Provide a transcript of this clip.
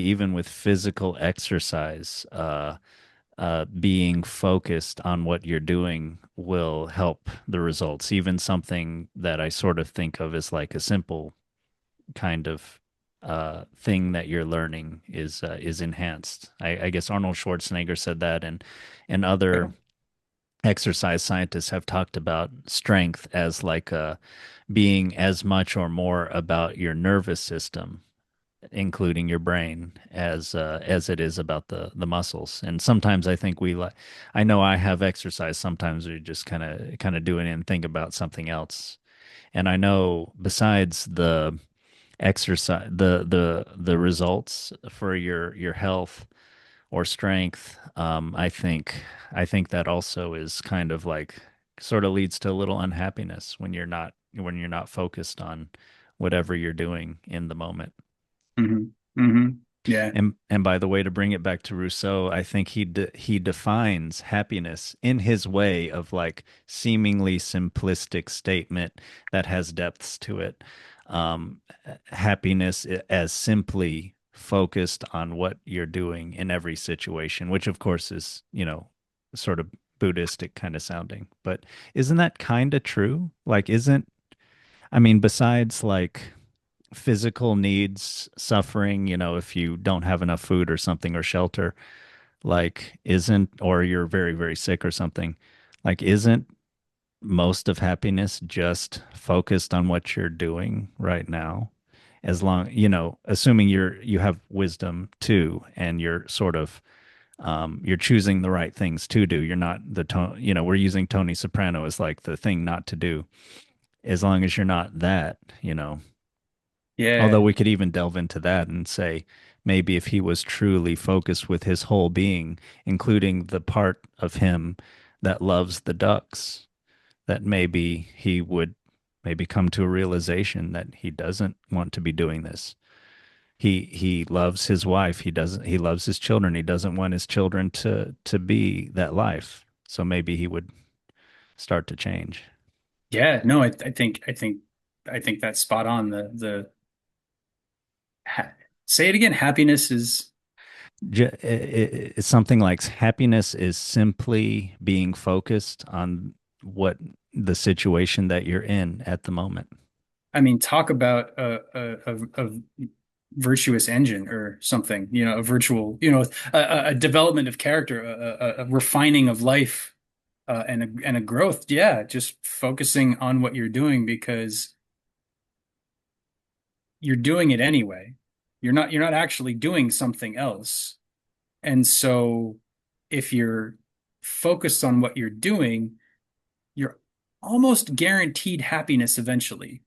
even with physical exercise, being focused on what you're doing will help the results. Even something that I sort of think of as like a simple kind of thing that you're learning is enhanced. I guess Arnold Schwarzenegger said that, and Yeah. other exercise scientists have talked about strength as like being as much or more about your nervous system, including your brain, as it is about the muscles. And sometimes I think we like, I know I have exercise. Sometimes we just kind of do it and think about something else. And I know besides the exercise, the results for your health or strength, I think that also is kind of like sort of leads to a little unhappiness when you're not focused on whatever you're doing in the moment. Hmm. Hmm. Yeah. And by the way, to bring it back to Rousseau, I think he defines happiness in his way of like seemingly simplistic statement that has depths to it. Um, Happiness as simply focused on what you're doing in every situation, which of course is, sort of Buddhistic kind of sounding. But isn't that kind of true? Like, I mean, besides like physical needs suffering, if you don't have enough food or something or shelter, like isn't, or you're very, very sick or something, like isn't most of happiness just focused on what you're doing right now? As long, assuming you have wisdom too, and you're sort of, you're choosing the right things to do. You're not we're using Tony Soprano as like the thing not to do. As long as you're not that, although Yeah. we could even delve into that and say maybe if he was truly focused with his whole being, including the part of him that loves the ducks, that maybe he would maybe come to a realization that he doesn't want to be doing this. He loves his wife. He loves his children. He doesn't want his children to be that life. So maybe he would start to change. Yeah. No, I think that's spot on. Ha Say it again. Happiness is, It's something like happiness is simply being focused on what the situation that you're in at the moment. I mean, talk about a virtuous engine or something, a virtual, a development of character, a refining of life, and a growth. Yeah, just focusing on what you're doing because you're doing it anyway. You're not actually doing something else. And so if you're focused on what you're doing, you're almost guaranteed happiness eventually.